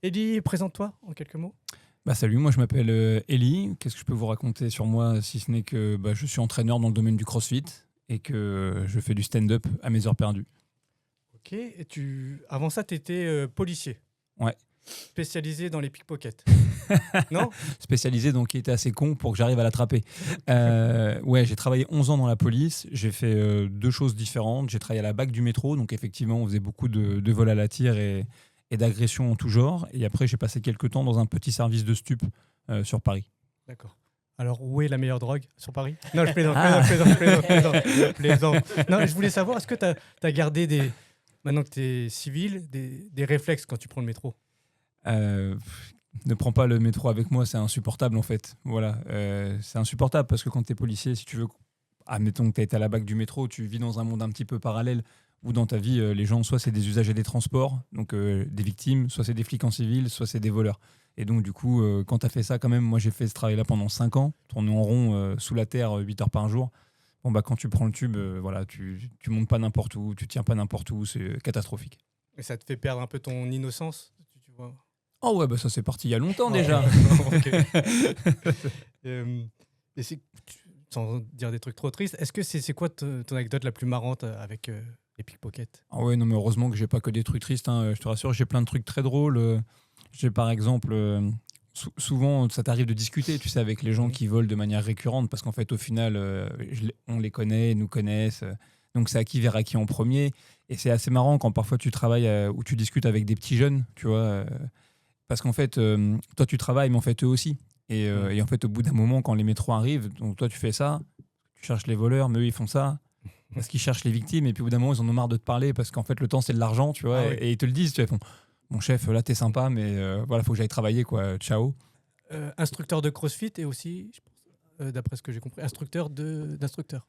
Eddy, présente-toi en quelques mots. Salut, moi je m'appelle Eli. Qu'est-ce que je peux vous raconter sur moi si ce n'est que je suis entraîneur dans le domaine du CrossFit et que je fais du stand-up à mes heures perdues. Ok, avant ça, tu étais policier. Ouais. Spécialisé dans les pickpockets. Non? Spécialisé, donc qui était assez con pour que j'arrive à l'attraper. Ouais, j'ai travaillé 11 ans dans la police. J'ai fait deux choses différentes. J'ai travaillé à la BAC du métro, donc effectivement on faisait beaucoup de vols à la tire et d'agressions en tout genre. Et après j'ai passé quelques temps dans un petit service de stup sur Paris. D'accord. Alors, où est la meilleure drogue sur Paris? Non, je plaisante. Non, je voulais savoir, est-ce que tu as gardé maintenant que tu es civil, des réflexes quand tu prends le métro? Ne prends pas le métro avec moi, c'est insupportable en fait. Voilà, c'est insupportable parce que quand tu es policier, si tu veux, admettons que tu as été à la BAC du métro, tu vis dans un monde un petit peu parallèle où dans ta vie, les gens, soit c'est des usagers des transports, donc des victimes, soit c'est des flics en civil, soit c'est des voleurs. Et donc du coup, quand tu as fait ça quand même, moi j'ai fait ce travail-là pendant 5 ans, tourner en rond sous la terre 8 heures par jour. Bon, quand tu prends le tube, voilà, tu montes pas n'importe où, tu tiens pas n'importe où, c'est catastrophique. Et ça te fait perdre un peu ton innocence, tu vois? Oh ouais, ça c'est parti il y a longtemps déjà. Sans dire des trucs trop tristes, est-ce que c'est quoi ton anecdote la plus marrante avec les pickpockets? Ah ouais, non mais heureusement que j'ai pas que des trucs tristes, hein, je te rassure, j'ai plein de trucs très drôles. J'ai par exemple, souvent ça t'arrive de discuter, tu sais, avec les gens qui volent de manière récurrente parce qu'en fait au final, on les connaît, ils nous connaissent. Donc c'est à qui verra qui en premier. Et c'est assez marrant quand parfois tu travailles ou tu discutes avec des petits jeunes, tu vois. Parce qu'en fait, toi tu travailles, mais en fait eux aussi. Et en fait, au bout d'un moment, quand les métros arrivent, donc toi tu fais ça, tu cherches les voleurs, mais eux ils font ça, parce qu'ils cherchent les victimes, et puis au bout d'un moment, ils en ont marre de te parler, parce qu'en fait, le temps c'est de l'argent, tu vois, Ah oui. et ils te le disent, tu vois, ils font, mon chef, là t'es sympa, mais voilà, faut que j'aille travailler, quoi, ciao. Instructeur de CrossFit et aussi, je pense, d'après ce que j'ai compris, instructeur d'instructeur.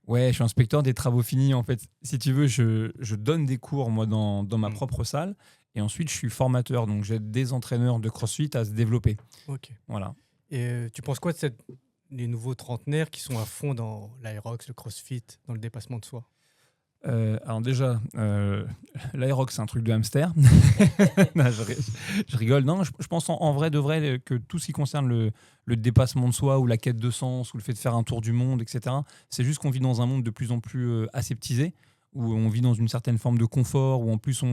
Ouais, je suis inspecteur des travaux finis, en fait. Si tu veux, je donne des cours, moi, dans ma propre salle, et ensuite, je suis formateur, donc j'aide des entraîneurs de CrossFit à se développer. Ok. Voilà. Et tu penses quoi de les nouveaux trentenaires qui sont à fond dans l'aérox, le CrossFit, dans le dépassement de soi? Alors déjà, l'aérox, c'est un truc de hamster. Non, je rigole. Non, je pense en vrai de vrai que tout ce qui concerne le dépassement de soi ou la quête de sens ou le fait de faire un tour du monde, etc., c'est juste qu'on vit dans un monde de plus en plus aseptisé, où on vit dans une certaine forme de confort, où en plus,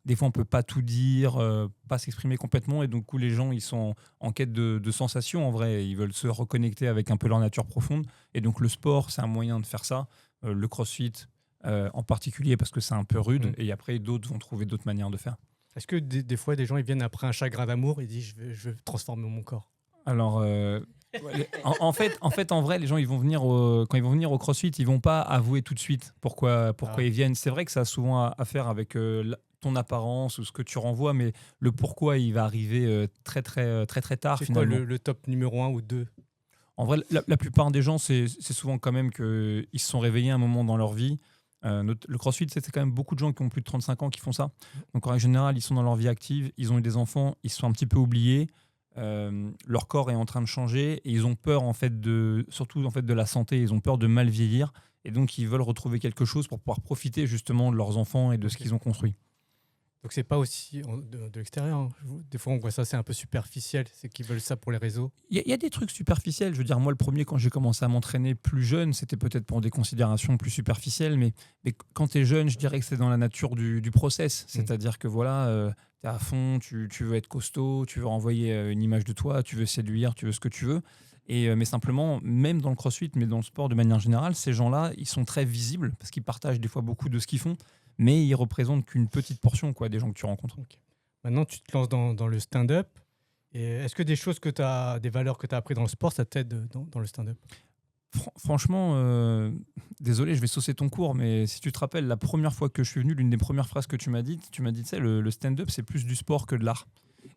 des fois, on peut pas tout dire, pas s'exprimer complètement, et donc où les gens, ils sont en quête de sensations, en vrai. Ils veulent se reconnecter avec un peu leur nature profonde. Et donc, le sport, c'est un moyen de faire ça. Le crossfit, en particulier parce que c'est un peu rude, et après d'autres vont trouver d'autres manières de faire. Est-ce que des fois des gens ils viennent après un chagrin d'amour et disent je veux transformer mon corps? Alors en fait en vrai les gens ils vont venir quand ils vont venir au CrossFit, ils vont pas avouer tout de suite pourquoi ils viennent. C'est vrai que ça a souvent à faire avec ton apparence ou ce que tu renvoies, mais le pourquoi il va arriver très tard. C'est finalement. quoi le top numéro 1 ou 2? En vrai, la plupart des gens, c'est souvent quand même qu'ils se sont réveillés un moment dans leur vie. Le CrossFit, c'est quand même beaucoup de gens qui ont plus de 35 ans qui font ça. Donc en règle générale, ils sont dans leur vie active, ils ont eu des enfants, ils se sont un petit peu oubliés. Leur corps est en train de changer et ils ont peur surtout de la santé. Ils ont peur de mal vieillir et donc ils veulent retrouver quelque chose pour pouvoir profiter justement de leurs enfants et de ce qu'ils ont construit. Donc c'est pas aussi de l'extérieur, hein. Des fois on voit ça, c'est un peu superficiel, c'est qu'ils veulent ça pour les réseaux. Il y a des trucs superficiels. Je veux dire, moi, le premier, quand j'ai commencé à m'entraîner plus jeune, c'était peut-être pour des considérations plus superficielles, mais quand tu es jeune, je dirais que c'est dans la nature du process. C'est-à-dire que voilà, tu es à fond, tu veux être costaud, tu veux renvoyer une image de toi, tu veux séduire, tu veux ce que tu veux. Mais simplement, même dans le crossfit, mais dans le sport de manière générale, ces gens-là, ils sont très visibles parce qu'ils partagent des fois beaucoup de ce qu'ils font, mais ils représentent qu'une petite portion des gens que tu rencontres. Okay. Maintenant, tu te lances dans le stand-up. Et est-ce que des choses des valeurs que tu as apprises dans le sport, ça t'aide dans le stand-up? Franchement, désolé, je vais saucer ton cours, mais si tu te rappelles, la première fois que je suis venu, l'une des premières phrases que tu m'as dites, tu sais, le stand-up, c'est plus du sport que de l'art.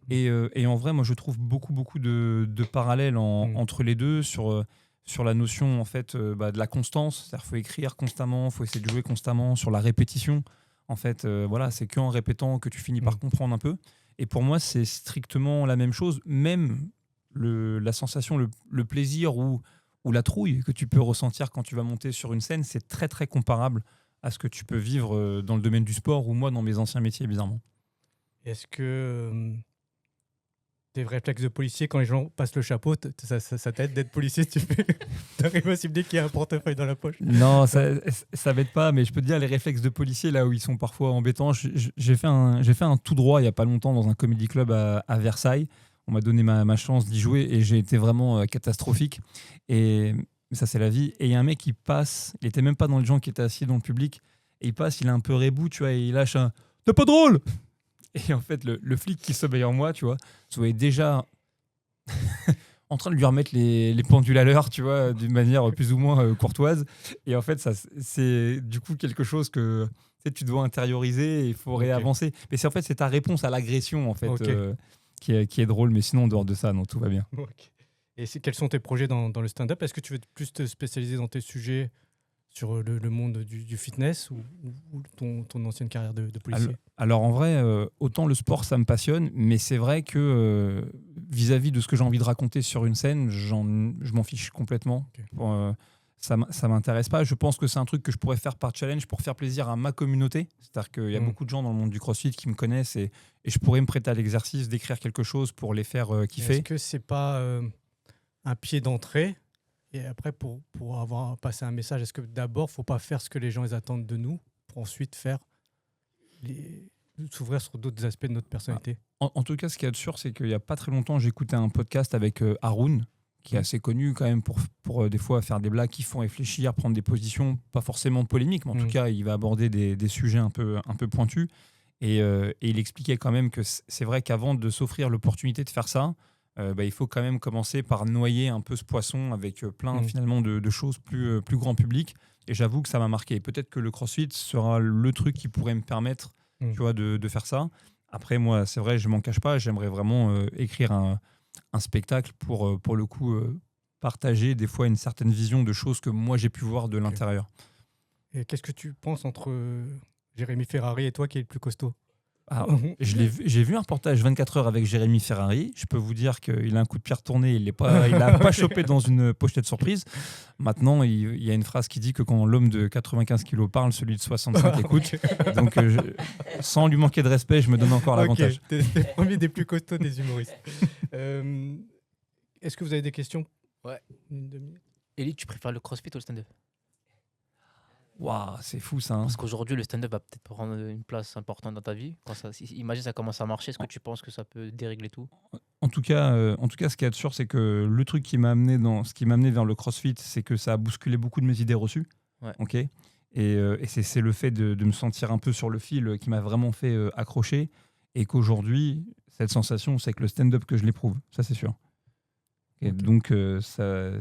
Et en vrai, moi, je trouve beaucoup de parallèles entre les deux sur la notion en fait de la constance. C'est-à-dire qu'il faut écrire constamment, il faut essayer de jouer constamment, sur la répétition. En fait, voilà, c'est qu'en répétant que tu finis par comprendre un peu. Et pour moi, c'est strictement la même chose. Même la sensation, le plaisir ou la trouille que tu peux ressentir quand tu vas monter sur une scène, c'est très comparable à ce que tu peux vivre dans le domaine du sport ou moi dans mes anciens métiers, bizarrement. Est-ce que Tes réflexes de policier, quand les gens passent le chapeau, ça t'aide d'être policier si tu fais. T'arrives à cibler qu'il y a un portefeuille dans la poche. Non, ça m'aide pas, mais je peux te dire les réflexes de policier là où ils sont parfois embêtants. J'ai fait un tout droit il y a pas longtemps dans un comedy club à Versailles. On m'a donné ma chance d'y jouer et j'ai été vraiment catastrophique. Et ça, c'est la vie. Et il y a un mec qui passe, il était même pas dans les gens qui étaient assis dans le public, et il passe, il est un peu rebou, tu vois, et il lâche un «T'es pas drôle!» Et en fait, le flic qui sommeille en moi, tu vois, se voyait déjà en train de lui remettre les pendules à l'heure, tu vois, d'une manière plus ou moins courtoise. Et en fait, ça, c'est du coup quelque chose que tu dois intérioriser et il faut réavancer. Mais c'est en fait, c'est ta réponse à l'agression, en fait, qui est drôle. Mais sinon, en dehors de ça, non, tout va bien. Ok. Et quels sont tes projets dans le stand-up? Est-ce que tu veux plus te spécialiser dans tes sujets sur le monde du fitness ou ton ancienne carrière de policier? Alors en vrai, autant le sport, ça me passionne, mais c'est vrai que vis-à-vis de ce que j'ai envie de raconter sur une scène, je m'en fiche complètement. Ok. Ça m'intéresse pas. Je pense que c'est un truc que je pourrais faire par challenge pour faire plaisir à ma communauté. C'est-à-dire qu'il y a beaucoup de gens dans le monde du CrossFit qui me connaissent et je pourrais me prêter à l'exercice d'écrire quelque chose pour les faire kiffer. Est-ce que c'est pas un pied d'entrée? Et après, pour avoir passé un message, est-ce que d'abord, il ne faut pas faire ce que les gens ils attendent de nous pour ensuite s'ouvrir sur d'autres aspects de notre personnalité? En tout cas, ce qu'il y a de sûr, c'est qu'il n'y a pas très longtemps, j'écoutais un podcast avec Haroun, qui est assez connu quand même pour des fois faire des blagues qui font réfléchir, prendre des positions pas forcément polémiques, mais en tout cas, il va aborder des sujets un peu pointus. Et il expliquait quand même que c'est vrai qu'avant de s'offrir l'opportunité de faire ça, il faut quand même commencer par noyer un peu ce poisson avec plein finalement de choses plus grand public. Et j'avoue que ça m'a marqué. Peut-être que le CrossFit sera le truc qui pourrait me permettre tu vois, de faire ça. Après, moi, c'est vrai, je m'en cache pas. J'aimerais vraiment écrire un spectacle pour le coup partager des fois une certaine vision de choses que moi j'ai pu voir de l'intérieur. Et qu'est-ce que tu penses entre Jérémy Ferrari et toi qui est le plus costaud? J'ai vu un reportage 24 heures avec Jérémy Ferrari. Je peux vous dire qu'il a un coup de pied retourné. Il n'a pas chopé dans une pochette surprise. Maintenant, il y a une phrase qui dit que quand l'homme de 95 kilos parle, celui de 65 écoute. Donc, sans lui manquer de respect, je me donne encore l'avantage. T'es le premier des plus costauds des humoristes. Est-ce que vous avez des questions? Ouais. Elie, tu préfères le CrossFit ou le stand-up? Waouh, c'est fou ça. Hein. Parce qu'aujourd'hui, le stand-up va peut-être prendre une place importante dans ta vie. Imagine ça commence à marcher. Est-ce que tu penses que ça peut dérégler tout? En tout cas, ce qui est sûr, c'est que le truc qui m'a amené vers le CrossFit, c'est que ça a bousculé beaucoup de mes idées reçues. Ouais. Okay, et c'est le fait de me sentir un peu sur le fil qui m'a vraiment fait accrocher. Et qu'aujourd'hui, cette sensation, c'est que le stand-up que je l'éprouve. Ça, c'est sûr. Et donc,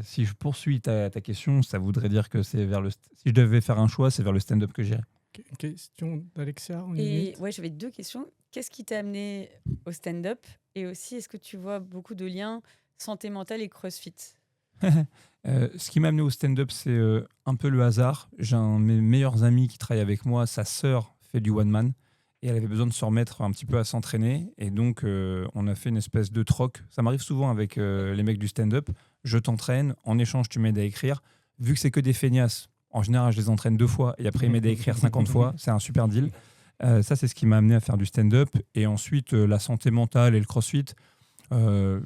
si je poursuis ta question, ça voudrait dire que si je devais faire un choix, c'est vers le stand-up que j'irais. Une question d'Alexia? J'avais 2 questions. Qu'est-ce qui t'a amené au stand-up? Et aussi, est-ce que tu vois beaucoup de liens santé mentale et CrossFit? Ce qui m'a amené au stand-up, c'est un peu le hasard. J'ai un de mes meilleurs amis qui travaille avec moi. Sa sœur fait du one-man. Et elle avait besoin de se remettre un petit peu à s'entraîner. Et donc, on a fait une espèce de troc. Ça m'arrive souvent avec les mecs du stand-up. Je t'entraîne. En échange, tu m'aides à écrire. Vu que c'est que des feignasses, en général, je les entraîne 2 fois. Et après, ils m'aident à écrire 50 fois. C'est un super deal. Ça, c'est ce qui m'a amené à faire du stand-up. Et ensuite, la santé mentale et le CrossFit. De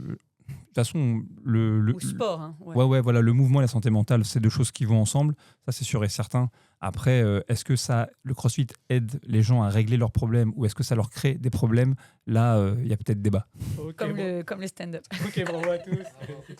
toute façon, le sport. Hein, ouais, voilà, le mouvement et la santé mentale, c'est 2 choses qui vont ensemble. Ça, c'est sûr et certain. Après, est-ce que le CrossFit aide les gens à régler leurs problèmes ou est-ce que ça leur crée des problèmes? Là, il y a peut-être débat. Comme le stand-up. Ok, bravo à tous.